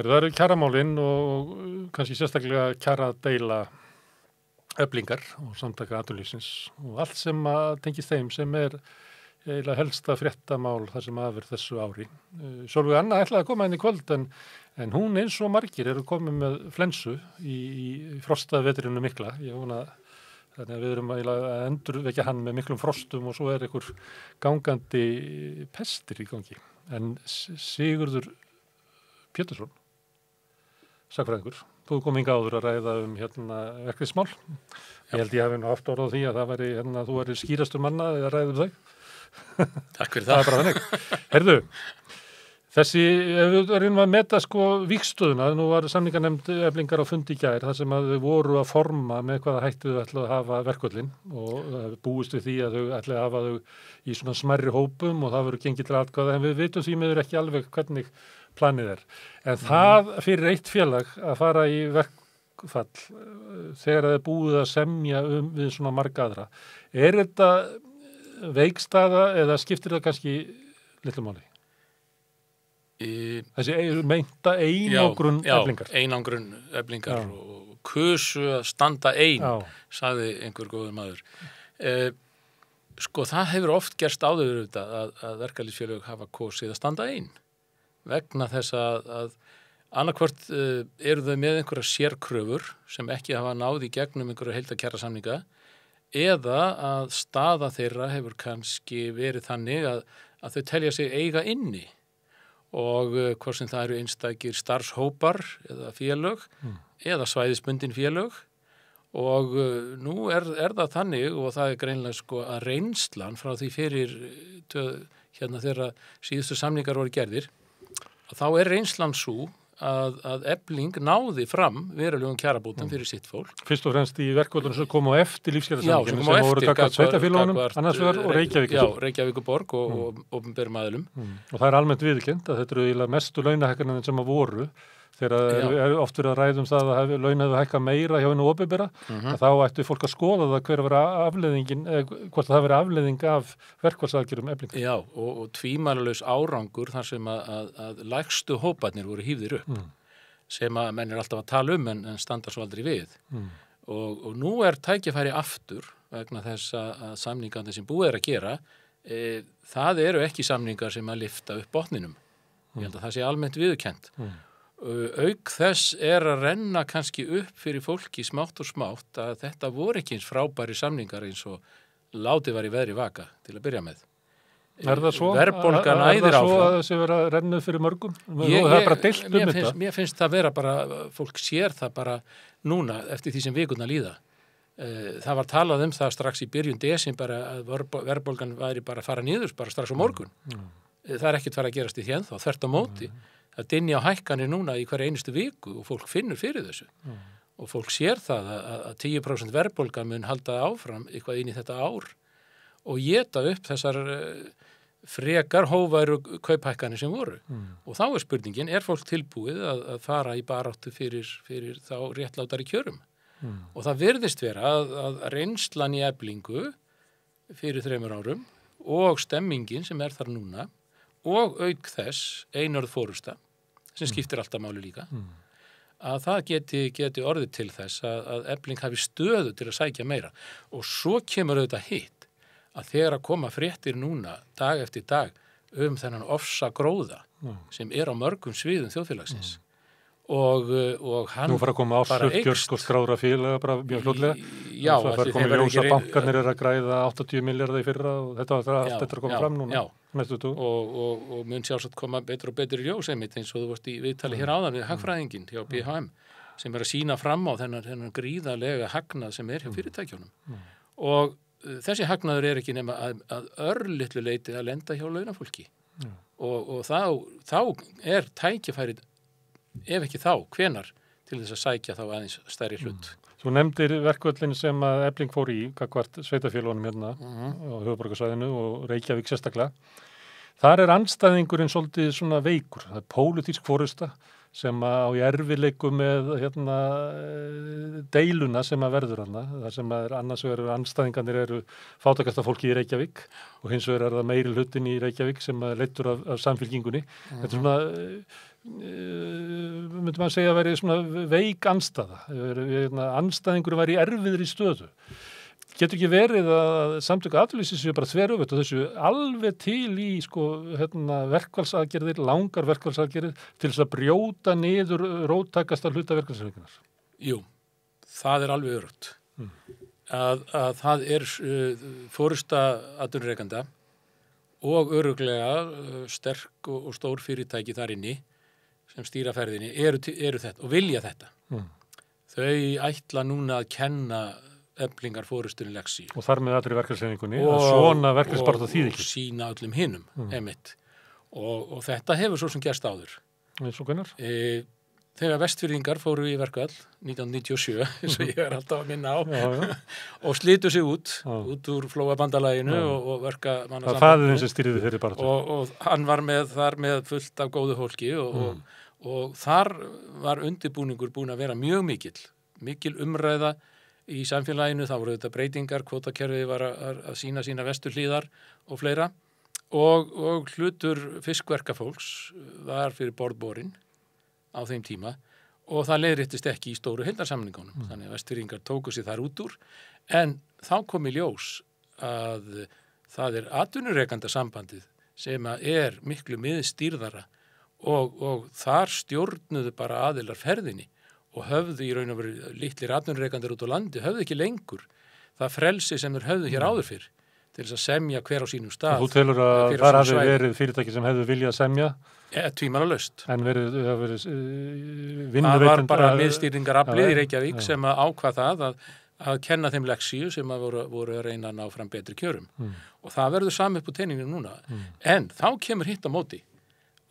Það eru kjaramálin og kannski sérstaklega kjaradeila Eflingar og samtaka atvinnulífsins og allt sem að tengist þeim sem eiginlega helsta fréttamál þar sem afur þessu ári. Sólveig Anna ætlaði að koma inn í kvöld en hún eins og margir eru komið með flensu í frostaveturinu mikla. Ég vona þannig að við erum að endurvekja hann með miklum frostum og svo einhver gangandi pestir í gangi. En Sigurður Pétursson, sakfræðingur, þú kom hingað áður að ræða verkefnismál. Ég held ég hafi nú haft orð á því að það væri, þú væri skýrastur manna eða ræðum þau. Takk fyrir Það er bara þannig. Heyrðu, þessi, ef við erum að meta vígstöðuna, nú var samninganefnd Eflingar á fundi í gær, þar sem að þau voru að forma með hvaða hætti þau ætlaðu að hafa verkvöllin og búist við því að þau ætlaðu að hafa þau í svona smærri hópum og það verður gengið til atkvæða, en við vitum því miður ekki alveg hvernig planið er. En það fyrir eitt félag að fara í verkfall þegar það er búið að semja við svona marga aðra. Er þetta veikstaða eða skiptir það kannski litlu máli? Þessi meinta einangrun Eflingar. Já, einangrun Eflingar og kusu að standa ein, sagði einhver góður maður. Það hefur oft gerst áður að verkalýðsfélög hafa kosið að standa ein. Vegna þess að annarkvort eru þau með einhverja sérkröfur sem ekki hafa náð í gegnum einhverja heildarkjarasamninga eða að staða þeirra hefur kannski verið þannig að þau telja sig eiga inni og hvort sem það eru einstakir starfshópar eða félög eða svæðisbundin félög og nú er það þannig og það er greinlega að reynslan frá því fyrir þegar síðustu samningar voru gerðir þá er reynslan svo að Efling náði fram verulegum kjarabótum fyrir sitt fólk. Fyrst og fremst í verkvöldunum sem komu á eftir lífskjarasamningum sem voru gagnvart sveitarfélögunum annars vegar og Reykjavík. Já, Reykjavíkurborg og opinberum aðilum. Og það er almennt viðurkennt að þetta eru eiginlega mestu launahækkanir sem að voru þegar er oft verið að ræða það að laun hefur hækkað meira hjá hinu opinbera, þá ættu fólk að skoða það hver að vera afleiðingin, hvort það veri afleiðing af verkfallsaðgerðum Eflingar. Já, og tvímælalaus árangur þar sem að lægstu hóparnir voru hífðir upp, sem að menn er alltaf að tala en standa svo aldrei við. Og nú er tækifæri aftur vegna þess að samningandi sem búið er að gera, það eru ekki samningar sem að lyfta upp botninum. Ég held að það sé almennt viðurkennt. Auk þess er að renna kannski upp fyrir fólki smátt og smátt að þetta voru ekki eins frábæri samningar eins og látið var í veðri vaka til að byrja með. Er það svo? Verðbólgan æðir áfram. Er það svo að þessi vera rennuð fyrir mörgum? Það er bara deilt þetta. Mér finnst það vera bara, fólk sér það bara núna eftir því sem vikurna líða. Það var talað það strax í byrjun desember að verðbólgan væri bara að fara niður bara strax á morgun. Það er ekkert farið að gerast í því ennþá, þvert á móti. Það dynja á hækkanir núna í hverja einustu viku og fólk finnur fyrir þessu. Og fólk sér það að 10% verðbólga mun halda áfram eitthvað inn í þetta ár og éta upp þessar frekar hóværu kauphækkanir sem voru. Og þá er spurningin, er fólk tilbúið að fara í baráttu fyrir þá réttlátari kjörum? Og það virðist vera að reynslan í Eflingu fyrir 3 árum og stemmingin sem er þar núna og auk þess einörð fórusta sem skiptir alltaf máli líka að það geti orðið til þess að Efling hafi stöðu til að sækja meira og svo kemur auðvitað hitt að þegar að koma fréttir núna dag eftir dag þennan ofsa gróða sem er á mörgum sviðum þjóðfélagsins og hann nú fara að koma ársöfgjörsk og skráðra félaga bara mjög fljótlega já, það fara að koma í ljós að bankarnir að græða 80 milljarða í fyrra og þetta var allt eftir að koma fram núna og mun sjálfsagt koma betur og betur í ljós einmitt eins og þú varst í viðtali hér áðan við hagfræðinginn hjá BHM sem er að sýna fram á þennan gríðarlega hagnað sem er hjá fyrirtækjunum og þessi hagnaður er ekki nema að örlitlu leyti að lenda hjá launafólki og þá er tækifærið ef ekki þá, hvenar til þess að sækja þá aðeins stærri hlut. Þú nefndir verkvöllin sem að Efling fór í gagnvart sveitarfélögunum hérna á höfuðborgarsvæðinu og Reykjavík sérstaklega. Þar er andstæðingurinn svolítið svona veikur. Það er pólitísk forysta sem á í erfiðleikum með deiluna sem að verður hana. Það sem að annars vegar andstæðingarnir eru fátækasta fólki í Reykjavík og hins vegar það meiri hlutin í Reykjavík sem að leiddur af samfylkingunni. Þetta er svona, myndi maður segja að veri svona veik andstæða. Andstæðingur var í erfiðri stöðu. Getur ekki verið að samtök atvinnulífsins séu bara þveröfugt og þessu alveg til í verkfallsaðgerðir, langar verkfallsaðgerðir til þess að brjóta niður róttækasta hluta verkfallsaðgerðar? Jú, það er alveg örugt. Að það er forysta atvinnurekanda og örugglega sterk og stór fyrirtæki þar inni sem stýra ferðinni eru þetta og vilja þetta. Þau ætla núna að kenna Eflingar fórustunni leksi. Og þar með allri verkefniseiningunni að svona verkefnisbaráttu þýðir ekki. Og sína öllum hinum, einmitt. Og þetta hefur svo sem gerst áður. Eins og hvenær? Þegar Vestfirðingar fóru í verkfall 1997, eins og ég alltaf að minna á, og slitu sig út úr Flóabandalaginu og verkamannasambandinu. Það er eins og stýriði þeirri baráttu. Og hann var þar með fullt af góðu fólki og þar var undirbúningur búin að vera mjög mikil umræða í samfélaginu. Það voru þetta breytingar, kvótakerfið var að sína vesturhlíðar og fleira og hlutur fiskverkafólks var fyrir borðborinn á þeim tíma og það leiðréttist ekki í stóru heildarsamningunum. Þannig að Vestfirðingar tóku sig þar út úr en þá kom í ljós að það er atvinnurekandasambandið sem er miklu miðstýrðara og þar stjórnuðu bara aðilar ferðinni og höfðu í raun og veru litlir atvinnurekendur út á landi, höfðu ekki lengur það frelsi sem þeir höfðu hér áður fyrr til þess að semja hver á sínum stað. Þú telur að þar hafi verið fyrirtæki sem hefðu viljað semja? Tvímælalaust. En það var bara miðstýringaraflið í Reykjavík sem ákvað það að kenna þeim leksíu sem að voru að reyna að ná fram betri kjörum. Og það verður sami upp á teininginu núna. En þá kemur hitt á móti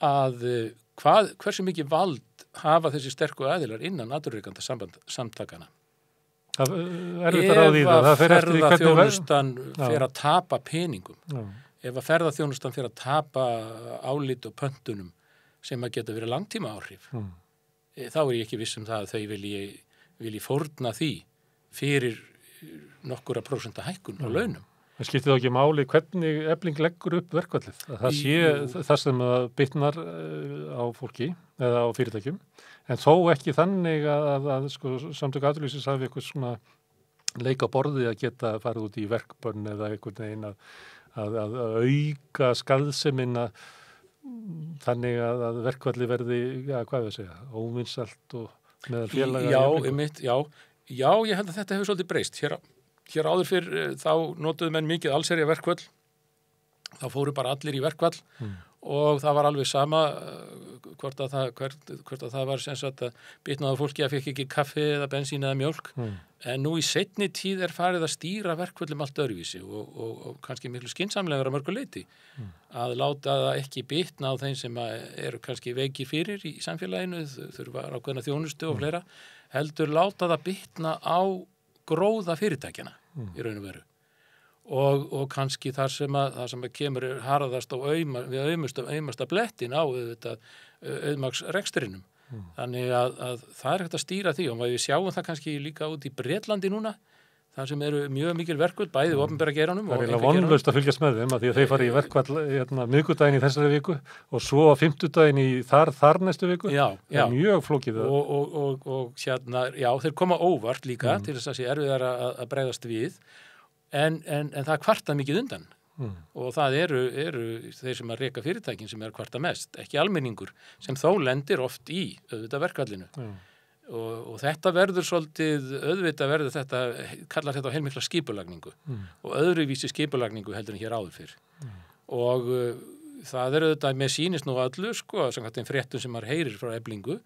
að hversu mikið vald hafa þessi sterku aðilar innan atvinnurekanda samtakana. Það er þetta ráð í það. Ef að ferðaþjónustan fer að tapa peningum, ef að ferðaþjónustan fer að tapa álit og pöntunum sem að geta verið langtíma áhrif, þá er ég ekki viss um það að þau vilji fórna því fyrir nokkura prósenta hækkun á launum. Það skiptir þá ekki máli hvernig Efling leggur upp verkfallið. Það sé það sem bitnar á fólki eða á fyrirtækjum, en þó ekki þannig að samtök atvinnulífsins hafi eitthvað svona leik á borði að geta farið út í verkbönn eða einhvern veginn að auka skaðsemina þannig að verkfallið verði, hvað við segja, óvinsælt og meðal félaga. Já, ég held að þetta hefur svolítið breyst. Hér áður fyrr þá notuðu menn mikið allsherja verkfall, þá fóru bara allir í verkfall og það var alveg sama hvort að það var sem sagt að bitnaði fólki að fekk ekki kaffi eða bensín eða mjólk. En nú í seinni tíð er farið að stýra verkfallum allt öðruvísi og kannski miklu skynsamlegar að mörgu leyti að láta það ekki bitna á þeim sem eru kannski veikir fyrir í samfélaginu, þurfa ákveðna þjónustu og fleira, heldur láta það bitna á gróða fyrirtækjana í raun og veru og kannski þar sem að kemur harðast og við aumasta blettin á auðmagsrekstrinum. Þannig að það er hægt að stýra því og við sjáum það kannski líka út í Bretlandi núna, þar sem eru mjög mikil verkföll, bæði opinbera geiranum. Það er eiginlega vonlaust að fylgjast með þeim, að því að þeir fara í verkfall miðvikudaginn í þessari viku og svo á fimmtudaginn í þar næstu viku. Já. Mjög flókið það. Og þeir koma óvart líka til þess að sé erfiðar að bregðast við, en það er kvartað mikið undan. Og það eru þeir sem að reka fyrirtækin sem er kvartað mest, ekki almenningur, sem þó lendir oft í auðvitað verkfallinu. Og þetta verður svolítið, auðvitað verður þetta, kallar þetta á heilmikla skipulagningu og öðruvísi skipulagningu heldur en hér áður fyrr. Og það er auðvitað með sýnist nú allu, samkvæmt þeim fréttum sem maður heyrir frá Eflingu,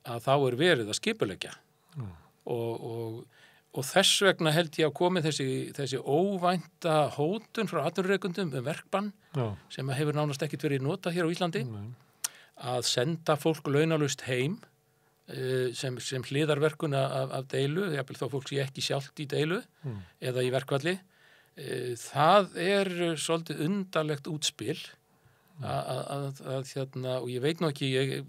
að þá er verið að skipuleggja. Og þess vegna held ég að komi þessi óvænta hótun frá atvinnurekendum verkbann sem hefur nánast ekkert verið notað hér á Íslandi, að senda fólk launalaust heim sem hliðarverkun af deilu, jafnvel þó fólk sé ekki sjálft í deilu eða í verkfalli. Það er svolítið undarlegt útspil og ég veit nú ekki, ég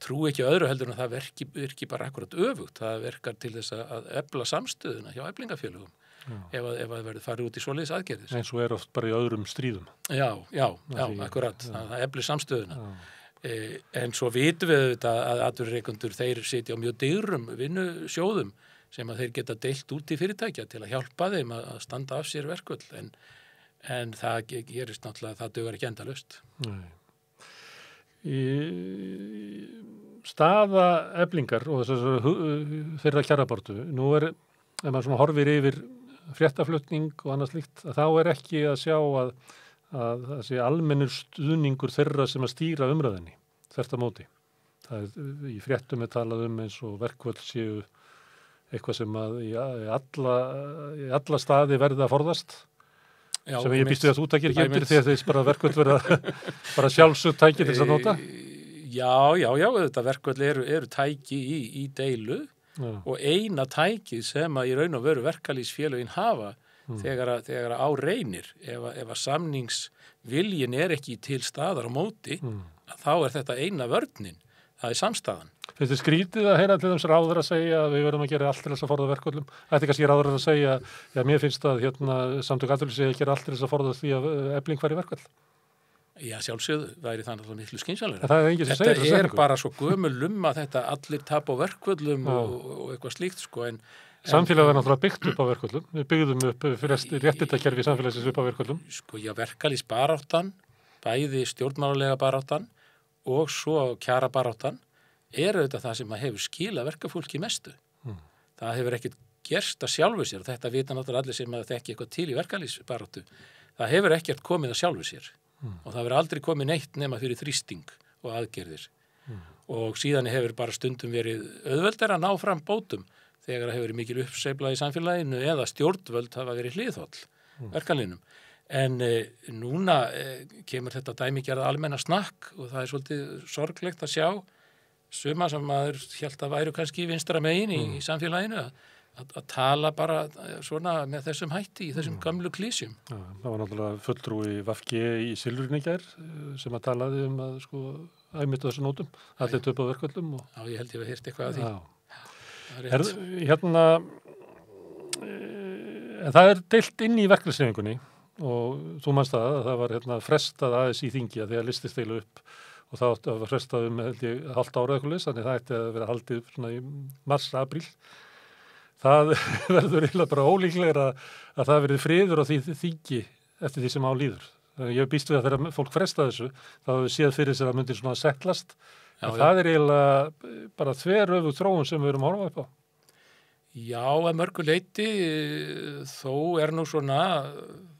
trú ekki öðru heldur en það verki bara akkurat öfugt, það verkar til þess að efla samstöðuna hjá eflingafélögum ef það verður farið út í svoleiðis aðgerðis. Eins og oft bara í öðrum stríðum. Já, akkurat, það eflir samstöðuna. En svo vitum við auðvitað að atvinnurekendur þeir sitja á mjög dýrum vinnusjóðum sem að þeir geta deilt út í fyrirtækja til að hjálpa þeim að standa af sér verkvöld, en það gerist náttúrulega, það dugar ekki endalaust. Staða Eflingar og þeirra kjarabaráttu, nú ef maður svona horfir yfir fréttaflutning og annað slíkt, þá ekki að sjá að það sé almennur stuðningur þeirra sem að stýra umræðinni, þvert á móti. Í fréttum talað eins og verkvöld séu eitthvað sem að í alla staði verði að forðast. Já, sem ég býst við að þú takir ekki undir því að þeir bara verkvöld verða bara sjálfsögð tæki til þess að nota? Já, þetta verkvöld eru tæki í deilu og eina tækið sem að í raun og veru verkalýðsfélögin hafa þegar á reynir, ef að samningsviljin ekki til staðar á móti, þá þetta eina vörnin, það samstaðan. Finnst þið skrítið að heyra til þess ráður að segja að við verðum að gera allt til þess að forða verkvöldum? Ætti kannski ráður að segja, mér finnst að Samtök atvinnulífsins að gera allt til þess að forða því að Efling fari verkvöld? Já, sjálfsögðu, væri það náttúrulega miklu skynsamlegra. Það enginn sem segir þetta bara svo gömul að þetta allir tap á verkvöldum og eitthvað slíkt, sko, Samfélagið náttúrulega byggt upp á verkvöldum. Við byggðum upp fyrir réttindakerfi samfélagsins upp á verkvöldum. Sko, verkalýðsbaráttan, bæði stjórnmálalega baráttan og svo kjarabaráttan auðvitað það sem hefur skilað verkafólki mestu. Það hefur ekkert gerst að sjálfu sér. Þetta vita náttúrulega allir sem að þekki eitthvað til í verkalýðsbaráttu. Það hefur ekkert komið að sjálfu sér. Og það hefur aldrei komið neitt nema fyrir þrýsting og aðgerðir. Og síðan hefur bara stundum verið auðveldar að ná fram bótum þegar það hefur verið mikil uppsveifla í samfélaginu eða stjórnvöld hafa verið hliðhóll verkalýðnum. En núna kemur þetta dæmigerða almenna snakk og það svolítið sorglegt að sjá suma sem maður hélt að væru kannski vinstra megin í samfélaginu að tala bara svona með þessum hætti í þessum gamlu klísjum. Já, það var náttúrulega fulltrúi VG í Silfrinu í gær sem að talaði að æmita þessu nótum, allir töpu á verkvöldum. Já, ég held ég að heyrt eitthvað af því. Það deilt inn í verkalýðshreyfingunni og þú manst að það var frestað aðeins í þingi að því að listist deilu upp og það átti að vera frestað hálft ára eitthvað leys, þannig það ætti að vera haldið svona í mars, apríl. Það verður eiginlega bara ólíklegra að það verið friður á því þingi eftir því sem á líður. Ég býst við að þegar fólk frestað þessu, þá hefur séð fyrir sér að myndir svona settlast. Það eiginlega bara þveröfugt þróun sem við erum að horfa upp á. Já, að mörgu leyti þó nú svona,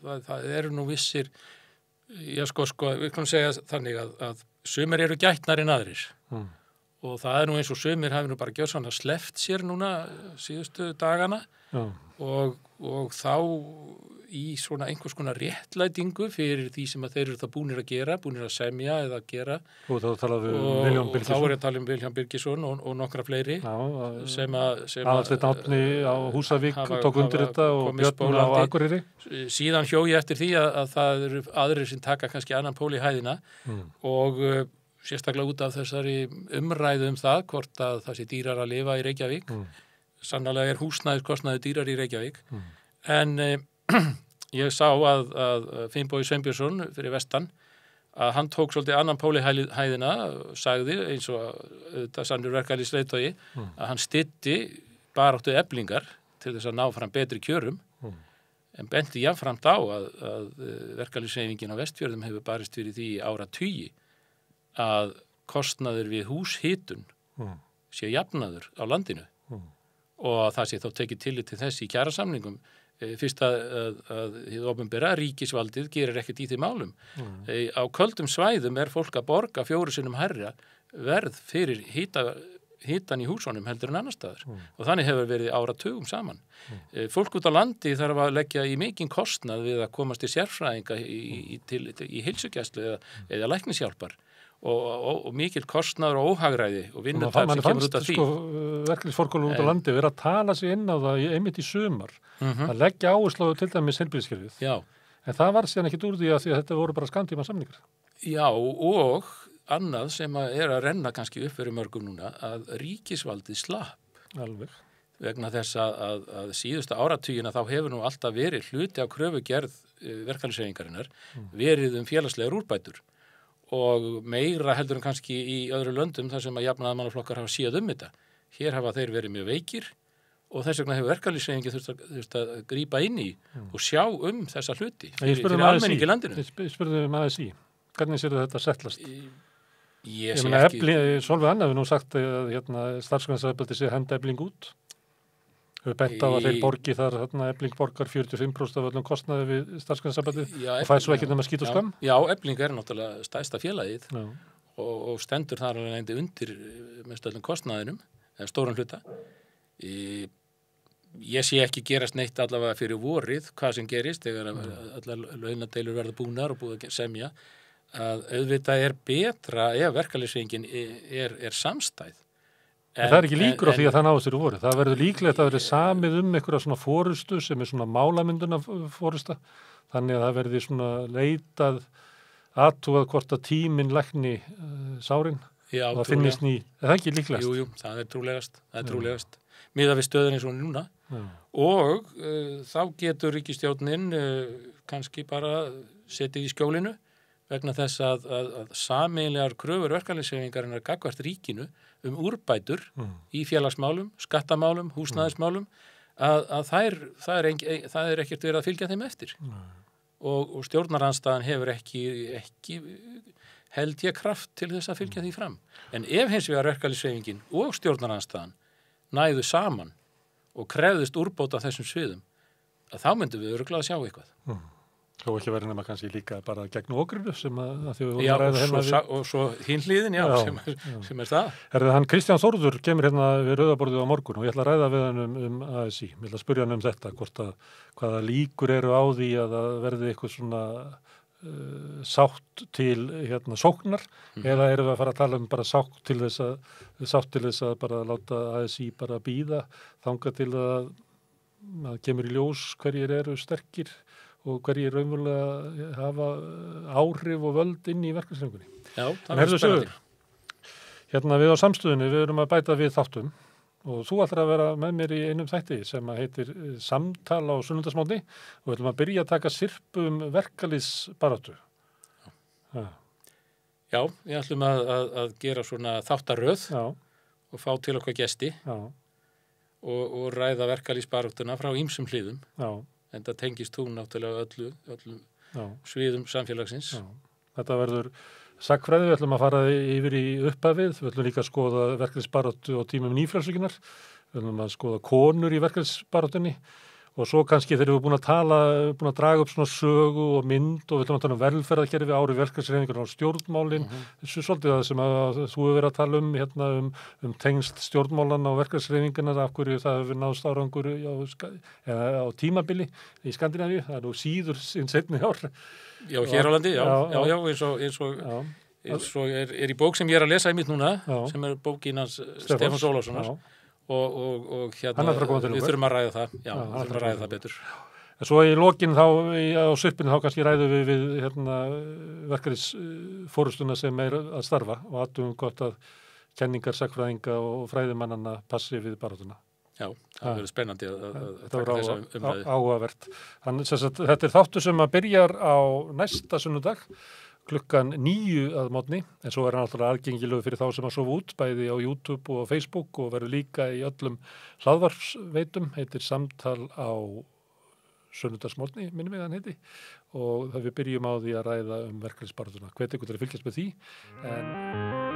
það eru nú vissir, sko, við kannum segja þannig að sumir eru gætnar en aðrir. Og það nú eins og sumir hafi nú bara gjörsamlega sleppt sér núna síðustu dagana og þá í svona einhvers konar réttlætingu fyrir því sem að þeir eru það búnir að gera, búnir að semja eða að gera. Og þá talaðu Vilhjálm Birgisson. Þá er ég að tala Vilhjálm Birgisson og nokkra fleiri sem að Aðalsteinn Árni á Húsavík tók undir þetta og Björn á Akureyri. Síðan hjó ég eftir því að það eru aðrir sem taka kannski annan pól í hæðina og sérstaklega út af þessari umræðu það hvort að það sé dýrar að lifa í Reykjavík. Sannarlega er húsnæðiskostnaður dýrar í Reykjavík. En ég sá að Finnbogi Sveinbjörnsson fyrir vestan að hann tók svolítið annan pól í hæðina og sagði eins og þetta sannur verkalýðsleiðtogi að hann styddi baráttu Eflingar til þess að ná fram betri kjörum en benti jafnframt á að verkalýðshreyfingin á Vestfjörðum hefur barist fyrir því í áratugi að kostnaður við húshitun sé jafnaður á landinu og það sé þá tekið tillit til þess í kjarasamningum fyrst að hið opinbera ríkisvaldið gerir ekkert í því málum. Á köldum svæðum er fólk að borga 4 sinnum hærra verð fyrir hitan í húsunum heldur en annar staðar og þannig hefur verið áratugum saman. Fólk út á landi þarf að leggja í mikinn kostnað við að komast til sérfræðinga í heilsugæslu eða læknishjálpar og mikil kostnaður og óhagræði og vinnutap sem kemur út af því. Verkalýðsforkólur út á landi verið að tala sig inn á það einmitt í sumar að leggja áherslu á til dæmis heilbrigðiskerfið. Já. En það var síðan ekkert úr því að þetta voru bara skammtíma samningar. Já, og annað sem að renna kannski upp fyrir mörgum núna, að ríkisvaldið slapp. Alveg. Vegna þess að síðustu áratugina þá hefur nú alltaf verið hluti af kröfugerð verkalýðshreyfingarinnar verið félagslegar úrbætur og meira heldur en kannski í öðru löndum þar sem að jafnaðarmannaflokkar hafa séð þetta. Hér hafa þeir verið mjög veikir og þess vegna hefur verkalýðshreyfingin þurft að grípa inn í og sjá þessa hluti fyrir almenning í landinu. Ég spurði ASÍ, hvernig sér þetta settlast? Ég sé ekki... Sólveig Anna hefur nú sagt að starfsgrænsafbeldi sé henda Efling út. Við bent á að þeir borgi þar, Efling borgar 45% af öllum kostnaði við starfsgrænsafbeldi og fæ svo ekki nema skít og skam. Já, Efling náttúrulega stærsta félagið og stendur þar alveg undir mest öllum kostnaðinum, eða stóran hluta. Ég sé ekki gerast neitt allavega fyrir vorið, hvað sem gerist, þegar allar launadeilur verða búnar og búið að semja, að auðvitað betra ef verkalýðshreyfingin samstæð. En það ekki líkur á því að það náðu sér úr vorið. Það verður líklegt að verður samið einhverja svona forystu sem svona málamynduna forysta. Þannig að það verður svona leitað athugað hvort að tíminn lækni sárin. Já, og það finnist ný. Er það ekki líklegast? Jú, það trúlegast. Miðað við stöðunni svona núna. Já. Og þá getur ríkisstjórnin kannski bara setið í skjólinu vegna þess að sameiginlegar kröfur verkalýðshreyfingarinnar gagnvart ríkinu úrbætur í félagsmálum, skattamálum, húsnæðismálum að það ekkert verið að fylgja þeim eftir. Og stjórnarandstaðan hefur ekki held ég kraft til þess að fylgja því fram. En ef hins vegar verkalýðshreyfingin og stjórnarandstaðan næðu saman og krefðist úrbóta á þessum sviðum, að þá myndum við örugglega að sjá eitthvað. Svo ekki verið nema kannski líka bara gegn ógrinu sem að því við vorum að ræða hérna og svo hinn hlíðin, sem það. Hann Kristján Þórður kemur hérna við rauðaborðið á morgun og ég ætla að ræða við hann ASÍ. Ég ætla að spyrja hann þetta, hvaða líkur eru á því að það verði eitthvað svona sátt til sóknar eða erum við að fara að tala bara sátt til þess að bara láta ASÍ bara bíða þangað til að kemur í ljós hverjir eru sterkir og hverjir raunverulega hafa áhrif og völd inn í verkalýðshreyfingunni. Já, það er spennandi. Við á samstöðunni, við erum að bæta við þáttum og þú ætlar að vera með mér í einum þætti sem heitir Samtal á sunnudagsmorgni og við ætlum að byrja að taka sirpu verkalýðsbaráttu. Já, við ætlum að gera svona þáttaröð og fá til okkar gesti og ræða verkalýðsbaráttuna frá ýmsum hliðum. Já. En það tengist hún náttúrulega öllum sviðum samfélagsins. Já. Þetta verður sagnfræði, við ætlum að fara yfir í upphafið, við ætlum líka að skoða verkalýðsbaráttu á tímum nýfrjálsvíkinnar, við ætlum að skoða konur í verkalýðsbaráttunni og svo kannski þegar við erum búin að draga upp svona sögu og mynd og við ætlum að tala velferðarkerfi, áhrif verkalýðshreyfingar á stjórnmálin, þessu svolítið það sem að þú hefur verið að tala um tengst stjórnmálan á verkalýðshreyfingarnar, af hverju það hefur náðst árangur á tímabili í Skandinavíu, það er nú síður seinni ár. Já, hér á landi, eins og er í bók sem ég er að lesa í mitt núna, sem er bókin hans Stefáns Ólafssonar. Og við þurfum að ræða það. Já, við þurfum að ræða það betur. Svo í lokin á sirpinu þá kannski ræðum við verkalýðsforustuna sem er að starfa og athugum gott að kenningar, sagnfræðinga og fræðimannanna passi við baráttuna. Já, það verður spennandi að taka þessa umræðu. Áhugavert. Þetta er þáttur sem að byrjar á næsta sunnudag klukkan 9 að morgni, en svo er hann náttúrulega aðgengilegu fyrir þá sem að sofa út, bæði á YouTube og Facebook og verður líka í öllum hlaðvarpsveitum, heitir Samtal á sunnudagsmorgni, minnum við hann heiti, og það við byrjum á því að ræða verkalýðsbaráttuna. Hvet ykkur til að fylgjast með því, en